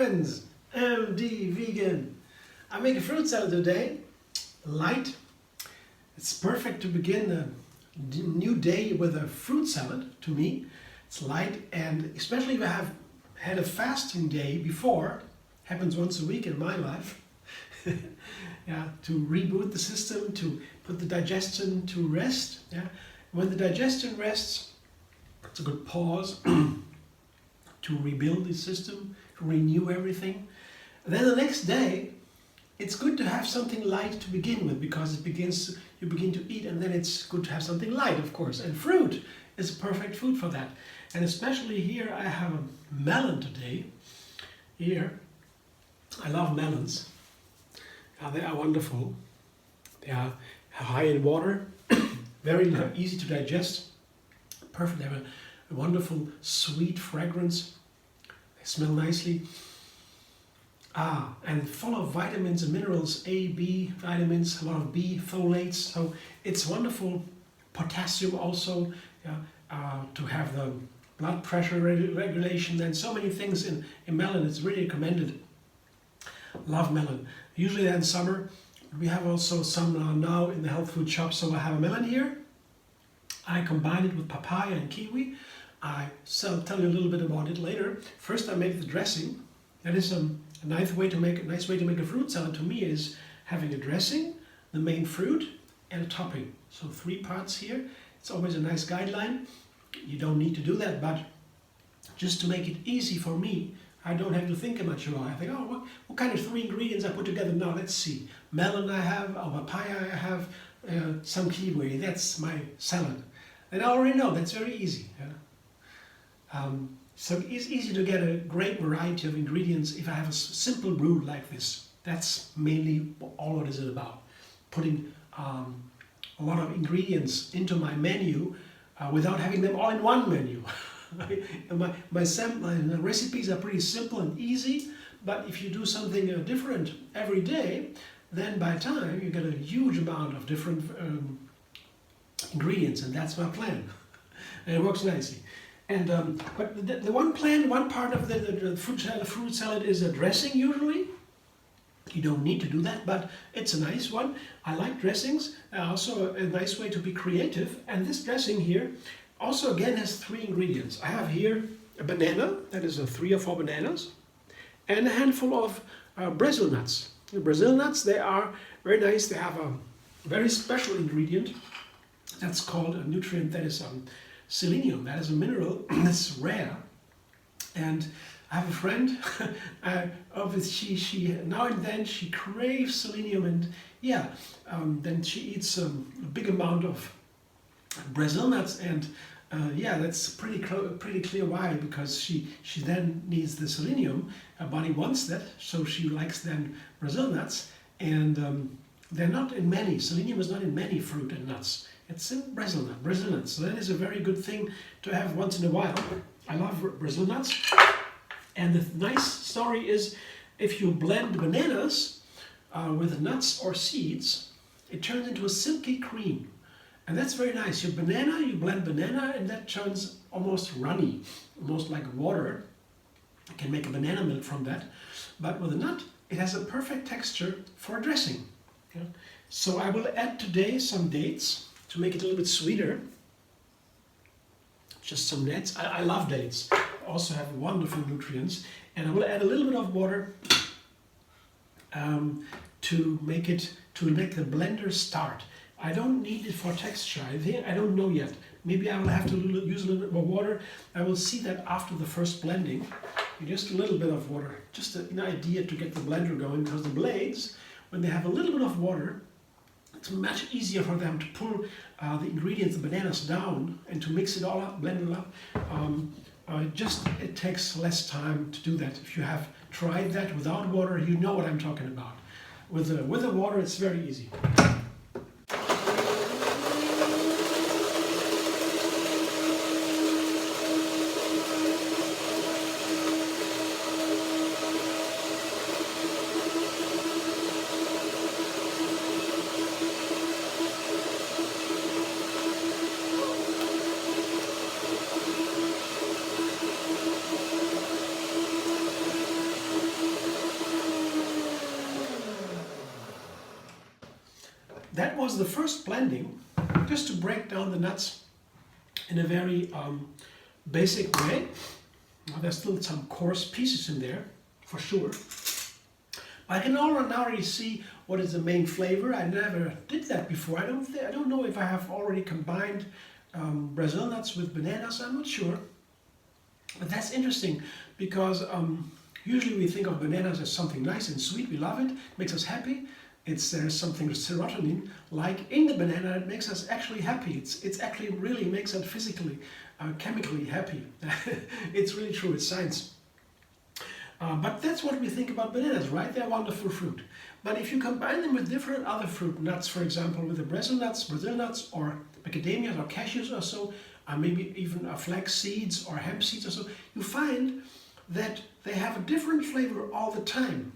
friends, MD Vegan. I make a fruit salad today, light. It's perfect to begin a new day with a fruit salad to me. It's light, and especially if I have had a fasting day before, happens once a week in my life. Yeah, to reboot the system, to put the digestion to rest. Yeah, when the digestion rests, it's a good pause to rebuild the system, to renew everything. And then the next day, it's good to have something light to begin with, because you begin to eat, and then it's good to have something light, of course. And fruit is perfect food for that. And especially here, I have a melon today. Here, I love melons. They are wonderful. They are high in water, very easy to digest. Perfect. They have a wonderful sweet fragrance. They smell nicely. And full of vitamins and minerals, A, B vitamins, a lot of B folates. So it's wonderful. Potassium also, to have the blood pressure regulation, and so many things in melon. It's really recommended. Love melon. Usually in summer. We have also some now in the health food shop. So I have a melon here. I combine it with papaya and kiwi. Tell you a little bit about it later. First, I make the dressing. That is a nice way to make a fruit salad to me, is having a dressing, the main fruit, and a topping. So 3 parts here. It's always a nice guideline. You don't need to do that, but just to make it easy for me, I don't have to think much about it. I think, oh, what kind of 3 ingredients I put together now? Let's see. Melon I have, papaya I have, some kiwi. That's my salad. And I already know that's very easy. Yeah? So it's easy to get a great variety of ingredients if I have a simple brew like this. That's mainly all it is about. Putting a lot of ingredients into my menu without having them all in one menu. my recipes are pretty simple and easy, but if you do something different every day, then by time you get a huge amount of different ingredients, and that's my plan. And it works nicely. And but the one part of the fruit salad is a dressing usually. You don't need to do that, but it's a nice one. I like dressings. Also a nice way to be creative. And this dressing here also again has 3 ingredients. I have here a banana, that is 3 or 4 bananas, and a handful of Brazil nuts. The Brazil nuts, they are very nice. They have a very special ingredient that's called a nutrient that is selenium. That is a mineral that's rare. And I have a friend, she now and then she craves selenium, and then she eats a big amount of Brazil nuts, and that's pretty clear why, because she then needs the selenium. Her body wants that, so she likes then Brazil nuts, and they're not in many. Selenium is not in many fruit and nuts. It's in Brazil nuts. So that is a very good thing to have once in a while. I love Brazil nuts. And the nice story is, if you blend bananas with nuts or seeds, it turns into a silky cream. And that's very nice. You blend banana, and that turns almost runny, almost like water. You can make a banana milk from that. But with a nut, it has a perfect texture for a dressing. Yeah? So I will add today some dates to make it a little bit sweeter. Just some dates. I love dates. Also have wonderful nutrients. And I will add a little bit of water to make the blender start. I don't need it for texture. I don't know yet. Maybe I will have to use a little bit more water. I will see that after the first blending. Just a little bit of water. Just an idea to get the blender going, because the blades, when they have a little bit of water, it's much easier for them to pull the ingredients, the bananas, down, and to mix it all up, blend it up. It takes less time to do that. If you have tried that without water, you know what I'm talking about. With the water, it's very easy. that was the first blending, just to break down the nuts in a very basic way. Now, there's still some coarse pieces in there, for sure. I can already see what is the main flavor. I never did that before. I don't know if I have already combined Brazil nuts with bananas. I'm not sure. But that's interesting because usually we think of bananas as something nice and sweet. We love it. It makes us happy. There's something serotonin like in the banana. It makes us actually happy. It's actually really makes us physically, chemically happy. It's really true. It's science. But that's what we think about bananas, right? They're wonderful fruit. But if you combine them with different other fruit nuts, for example, with the Brazil nuts, or macadamias or cashews or so, maybe even flax seeds or hemp seeds or so, you find that they have a different flavor all the time.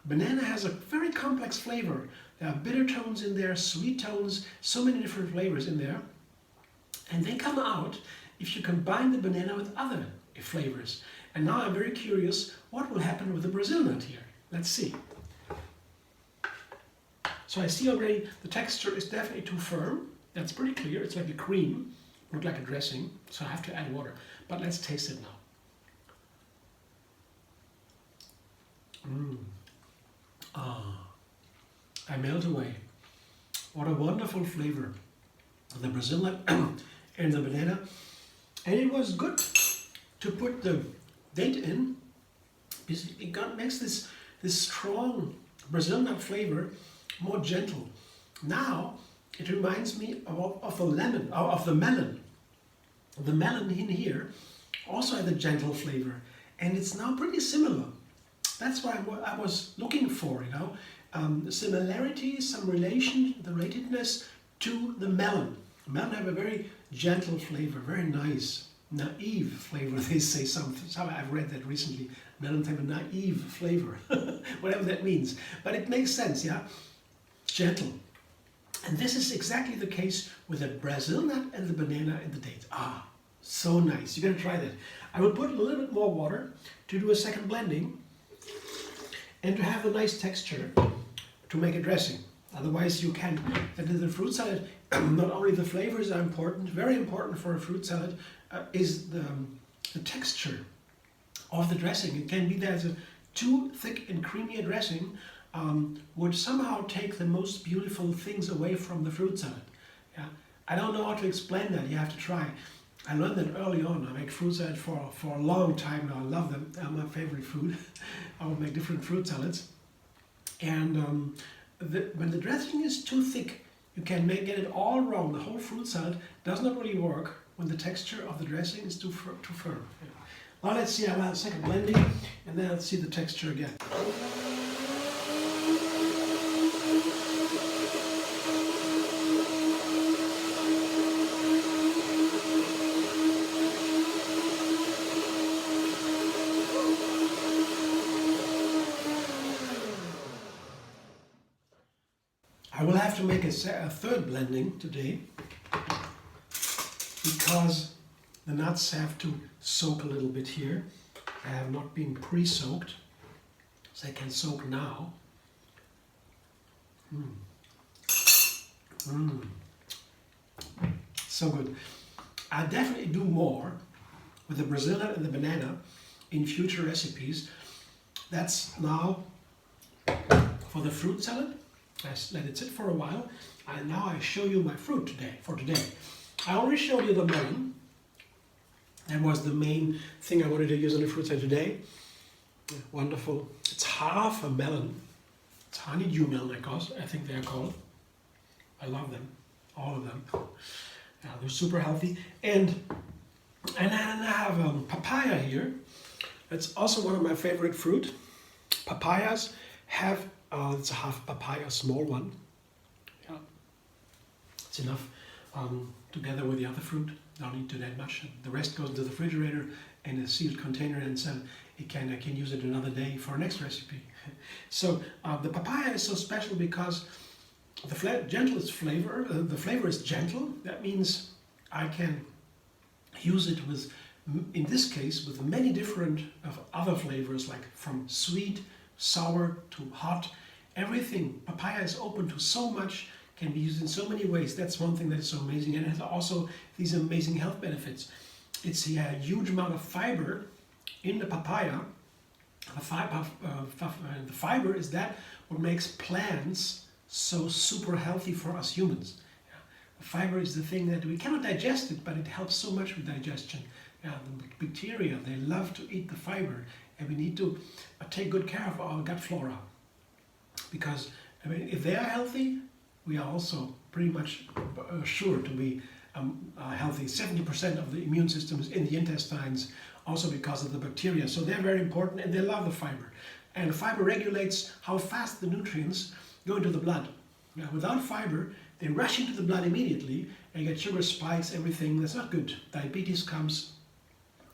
Banana has a very complex flavor. There are bitter tones in there, sweet tones, so many different flavors in there. And they come out if you combine the banana with other flavors. And now I'm very curious what will happen with the Brazil nut here. Let's see. So I see already the texture is definitely too firm. That's pretty clear. It's like a cream, not like a dressing. So I have to add water. But let's taste it now. I melt away. What a wonderful flavor. The Brazil nut and the banana. And it was good to put the date in, because it makes this strong Brazil nut flavor more gentle. Now it reminds me of the melon. The melon in here also had a gentle flavor, and it's now pretty similar. That's what I was looking for, you know, similarities, some relation, the relatedness to the melon. The melon have a very gentle flavor, very nice. Naive flavor, they say. Some I've read that recently. Melons have a naive flavor, whatever that means. But it makes sense, yeah? Gentle. And this is exactly the case with the Brazil nut and the banana and the date. So nice. You're gonna try that. I will put a little bit more water to do a second blending and to have a nice texture to make a dressing. Otherwise you can. And in the fruit salad, not only the flavors are important, very important for a fruit salad, is the texture of the dressing. It can be that a too thick and creamy a dressing would somehow take the most beautiful things away from the fruit salad. Yeah? I don't know how to explain that. You have to try. I learned that early on. I make fruit salad for a long time now. I love them. They're my favorite food. I will make different fruit salads. And when the dressing is too thick, you can get it all wrong. The whole fruit salad does not really work when the texture of the dressing is too firm. Yeah. Now let's see, I'll have a second blending, and then let's see the texture again. I will have to make a third blending today, because the nuts have to soak a little bit here. They have not been pre-soaked, so they can soak now. So good. I'll definitely do more with the Brazil nut and the banana in future recipes. That's now for the fruit salad. I let it sit for a while, and now I show you my fruit for today. I already showed you the melon. That was the main thing I wanted to use on the fruit salad today. Wonderful. It's half a melon. It's honeydew melon, I think they are called. I love them, all of them. Yeah, they're super healthy. And I have papaya here. It's also one of my favorite fruit. Papayas have, it's a half papaya, small one. Yeah, it's enough. Together with the other fruit, don't need to do that much. The rest goes into the refrigerator in a sealed container, and so I can use it another day for our next recipe. So the papaya is so special because the gentlest flavor, the flavor is gentle. That means I can use it with, in this case, with many different other flavors, like from sweet, sour to hot. Everything. Papaya is open to so much can be used in so many ways. That's one thing that is so amazing, and it has also these amazing health benefits. It's a huge amount of fiber in the papaya. The fiber is that what makes plants so super healthy for us humans. Yeah. The fiber is the thing that we cannot digest it, but it helps so much with digestion. Yeah, the bacteria, they love to eat the fiber, and we need to take good care of our gut flora. Because I mean, if they are healthy, we are also pretty much sure to be healthy. 70% of the immune system is in the intestines, also because of the bacteria. So they're very important, and they love the fiber. And the fiber regulates how fast the nutrients go into the blood. Now, without fiber, they rush into the blood immediately, and you get sugar spikes, everything. That's not good. Diabetes comes,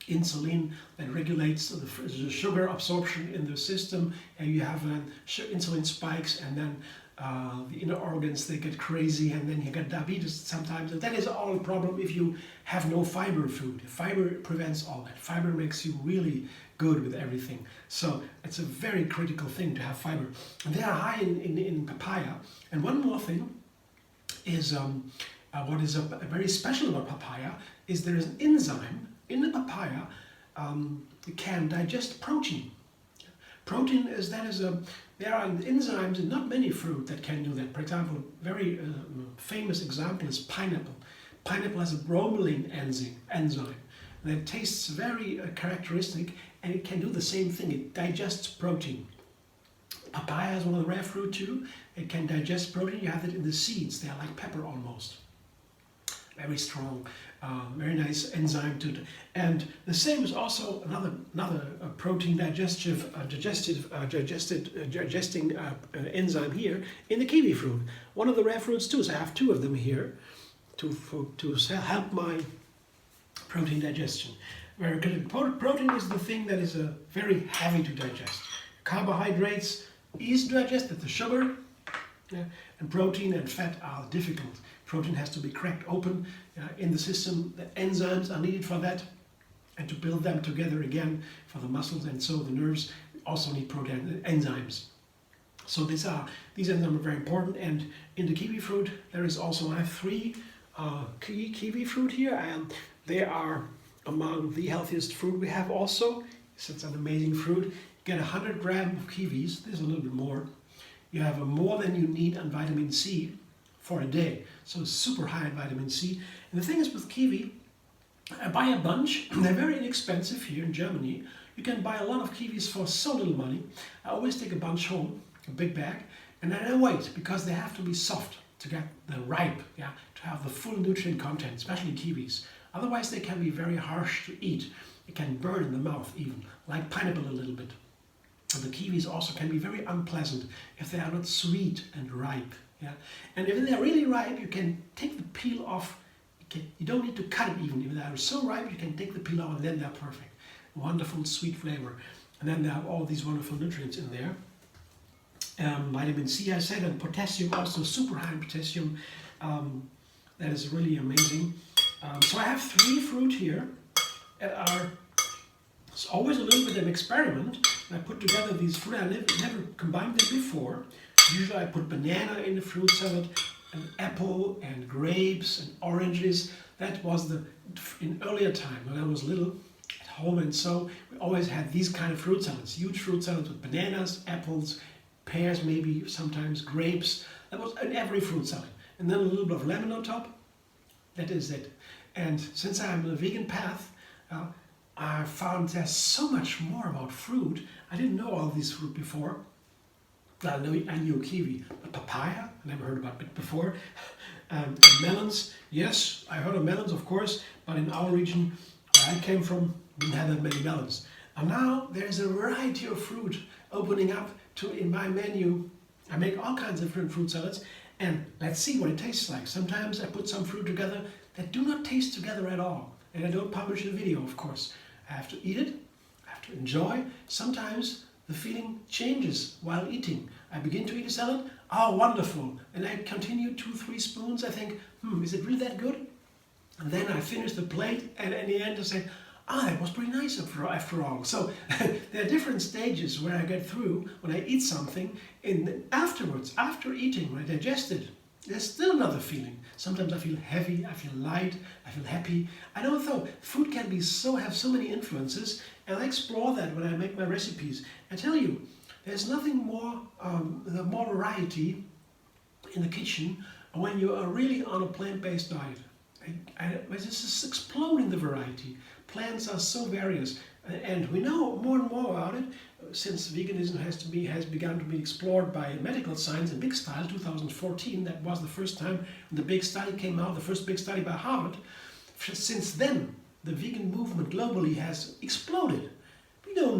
insulin that regulates the sugar absorption in the system, and you have insulin spikes, and then the inner organs, they get crazy, and then you get diabetes sometimes. And that is all a problem if you have no fiber food. Fiber prevents all that. Fiber makes you really good with everything. So it's a very critical thing to have fiber. And they are high in papaya. And one more thing is, what is very special about papaya is there is an enzyme in the papaya that can digest protein. Protein is there are enzymes in not many fruit that can do that. For example, very famous example is pineapple. Pineapple has a bromelain enzyme that tastes very characteristic, and it can do the same thing. It digests protein. Papaya is one of the rare fruit too. It can digest protein. You have it in the seeds. They are like pepper almost. Very strong, very nice enzyme to it. And the same is also another protein digesting enzyme here in the kiwi fruit. One of the rare fruits too. So I have two of them here to help my protein digestion. Very good. Protein is the thing that is very heavy to digest. Carbohydrates easy to digest. That's the sugar. Yeah, and protein and fat are difficult. Protein has to be cracked open in the system. The enzymes are needed for that, and to build them together again for the muscles, and so the nerves also need protein enzymes. So these enzymes are very important. And in the kiwi fruit, there is also, I have three kiwi fruit here, and they are among the healthiest fruit we have also. It's an amazing fruit. You get 100 grams of kiwis. There's a little bit more. You have more than you need on vitamin C for a day. So it's super high in vitamin C. And the thing is with kiwi, I buy a bunch. They're very inexpensive here in Germany. You can buy a lot of kiwis for so little money. I always take a bunch home, a big bag, and then I wait, because they have to be soft to get the ripe, to have the full nutrient content, especially kiwis. Otherwise they can be very harsh to eat. It can burn in the mouth even, like pineapple a little bit. The kiwis also can be very unpleasant if they are not sweet and ripe. Yeah? And if they're really ripe, you can take the peel off. You don't need to cut it even. If they are so ripe, you can take the peel off, and then they're perfect. Wonderful sweet flavor. And then they have all these wonderful nutrients in there. Vitamin C, I said, and potassium, also super high in potassium. That is really amazing. So I have three fruit here that are, it's always a little bit of an experiment. I put together these fruit. I never combined them before. Usually I put banana in the fruit salad, and apple and grapes and oranges. That was in earlier time when I was little at home, and so we always had these kind of fruit salads, huge fruit salads with bananas, apples, pears, maybe sometimes grapes. That was in every fruit salad. And then a little bit of lemon on top. That is it. And since I'm on a vegan path, I found there's so much more about fruit. I didn't know all these fruit before. I knew kiwi, but papaya, I never heard about it before. Melons, yes, I heard of melons, of course, but in our region where I came from, we didn't have that many melons. And now there's a variety of fruit opening up in my menu. I make all kinds of different fruit salads, and let's see what it tastes like. Sometimes I put some fruit together that do not taste together at all, and I don't publish a video, of course. I have to eat it, I have to enjoy. Sometimes the feeling changes while eating. I begin to eat a salad, oh wonderful, and I continue 2-3 spoons. I think, is it really that good? And then I finish the plate, and in the end I say, that was pretty nice after all. So there are different stages where I get through when I eat something, and afterwards, after eating, when I digest it, there's still another feeling. Sometimes I feel heavy, I feel light, I feel happy. I don't know, food can be have so many influences, and I explore that when I make my recipes. I tell you, there's nothing more, more variety in the kitchen when you are really on a plant-based diet. It's just exploding the variety. Plants are so various, and we know more and more about it since veganism has begun to be explored by medical science in big style. 2014, that was the first time when the big study came out, the first big study by Harvard. Since then, the vegan movement globally has exploded. We know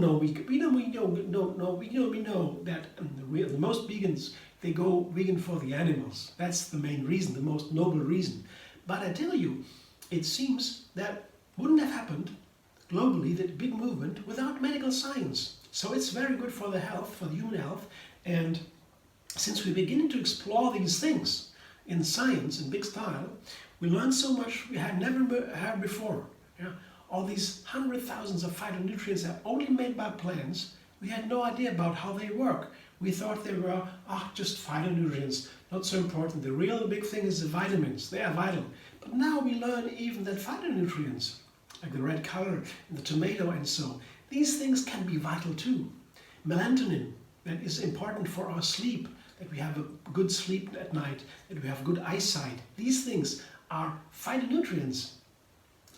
that the most vegans, they go vegan for the animals. That's the main reason, the most noble reason. But I tell you, it seems that wouldn't have happened globally, that big movement, without medical science. So it's very good for the health, for the human health. And since we're beginning to explore these things in science, in big style, we learn so much we had never had before. Yeah? All these hundreds of thousands of phytonutrients are only made by plants. We had no idea about how they work. We thought they were just phytonutrients, not so important. The real big thing is the vitamins. They are vital. But now we learn even that phytonutrients, like the red color in the tomato and so, these things can be vital too. Melatonin, that is important for our sleep, that we have a good sleep at night, that we have good eyesight. These things are phytonutrients,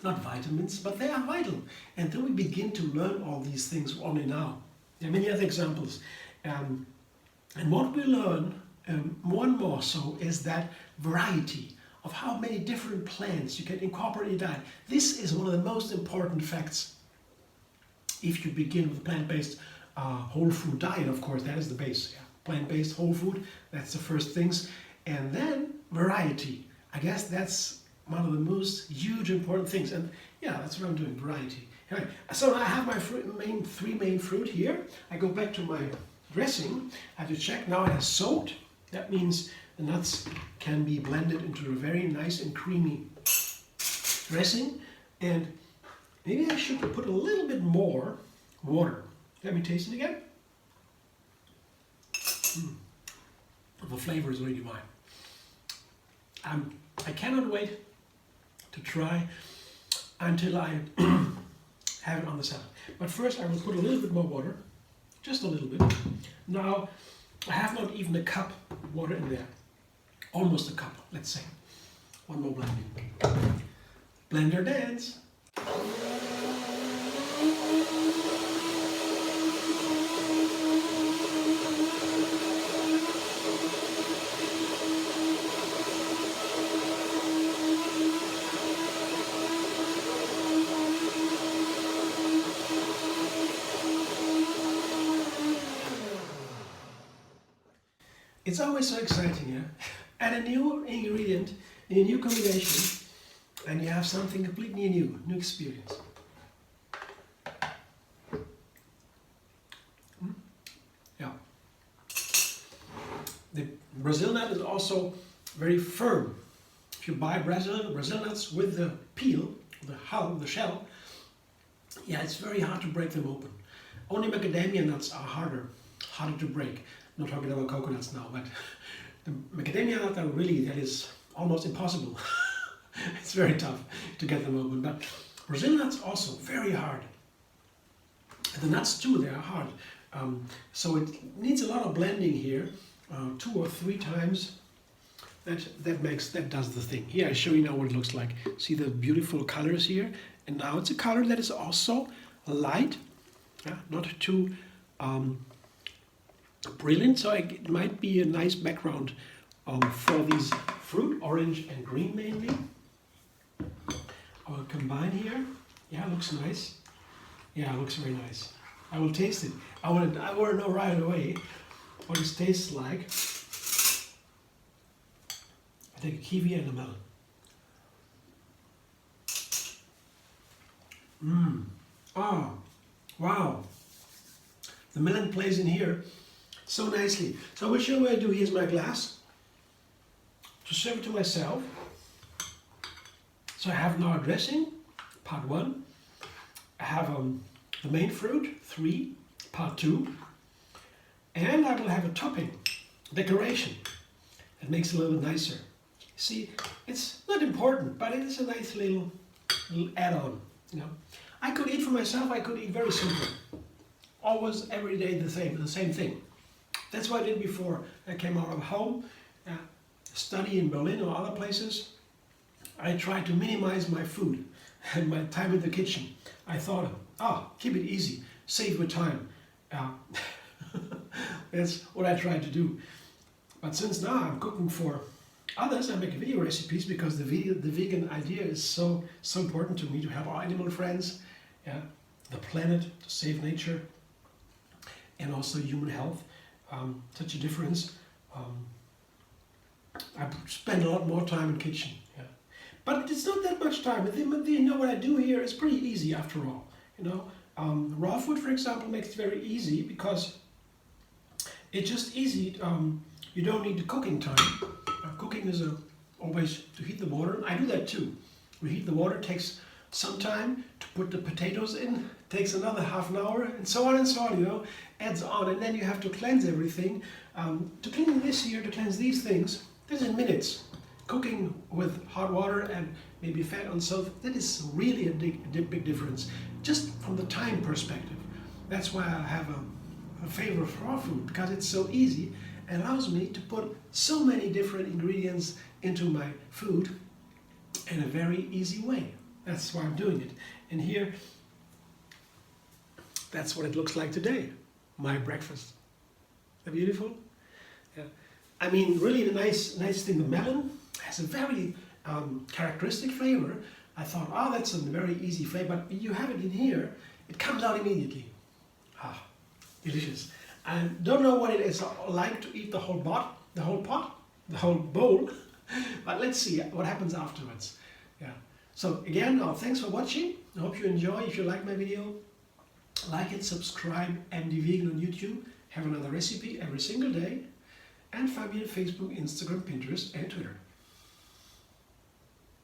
not vitamins, but they are vital. And then we begin to learn all these things only now. There are many other examples. And what we learn more and more so is that variety of how many different plants you can incorporate in your diet. This is one of the most important facts. If you begin with a plant-based whole food diet, of course, that is the base. Yeah. Plant-based whole food, that's the first things. And then variety. I guess that's one of the most huge important things. And yeah, that's what I'm doing, variety. Anyway, so I have my three main fruit here. I go back to my dressing. I have to check. Now it has soaked. That means the nuts can be blended into a very nice and creamy dressing. And maybe I should put a little bit more water. Let me taste it again. The flavor is really mine. I cannot wait to try until I have it on the salad. But first I will put a little bit more water, just a little bit. Now I have not even a cup of water in there. Almost a cup, let's say. One more blending. Blender dance. It's always so exciting, yeah? Add a new ingredient in a new combination and you have something completely new experience. Yeah. The Brazil nut is also very firm. If you buy Brazil nuts with the peel, the hull, the shell, yeah, it's very hard to break them open. Only macadamia nuts are harder to break. I'm not talking about coconuts now, but the macadamia nuts are really, that is almost impossible. It's very tough to get them open, but Brazil nuts also very hard. And the nuts too, they are hard. So it needs a lot of blending here, 2 or 3 times. That does the thing. Here I show you now what it looks like. See the beautiful colors here, and now it's a color that is also light, not too brilliant. So it might be a nice background for these fruit, orange and green mainly. I will combine here. Yeah, it looks nice. Yeah, it looks very nice. I will taste it. I want to know right away what it tastes like. I take a kiwi and a melon. Oh, wow. The melon plays in here so nicely. So what shall I do? Here's my glass to serve it to myself. So I have now a dressing, part 1. I have the main fruit, 3, part 2. And I will have a topping, decoration. It makes it a little bit nicer. See, it's not important, but it is a nice little add-on. You know, I could eat for myself. I could eat very simple, always every day the same thing. That's what I did before I came out of home, study in Berlin or other places. I tried to minimize my food and my time in the kitchen. I thought, keep it easy, save your time. That's what I tried to do. But since now I'm cooking for others, I make video recipes because the vegan idea is so important to me, to have our animal friends, the planet, to save nature, and also human health. Such a difference. I spend a lot more time in kitchen. But it's not that much time. You know what I do here is pretty easy after all. You know, raw food, for example, makes it very easy because it's just easy. You don't need the cooking time. Cooking is always to heat the water. I do that too. We heat the water, takes some time to put the potatoes in, takes another half an hour, and so on, you know, adds on. And then you have to cleanse everything. To clean this here, to cleanse these things, this is in minutes. Cooking with hot water and maybe fat on stove, that is really a big difference, just from the time perspective. That's why I have a favor of raw food, because it's so easy and allows me to put so many different ingredients into my food in a very easy way. That's why I'm doing it. And here, that's what it looks like today, my breakfast. Isn't that beautiful? Yeah. I mean, really the nice thing, the melon has a very characteristic flavor. I thought, that's a very easy flavor, but you have it in here, it comes out immediately. Delicious. I don't know what it is like to eat the whole bowl, but let's see what happens afterwards. Yeah. So again, thanks for watching. I hope you enjoy. If you like my video, like it, subscribe, MD Vegan on YouTube. Have another recipe every single day. And find me on Facebook, Instagram, Pinterest, and Twitter.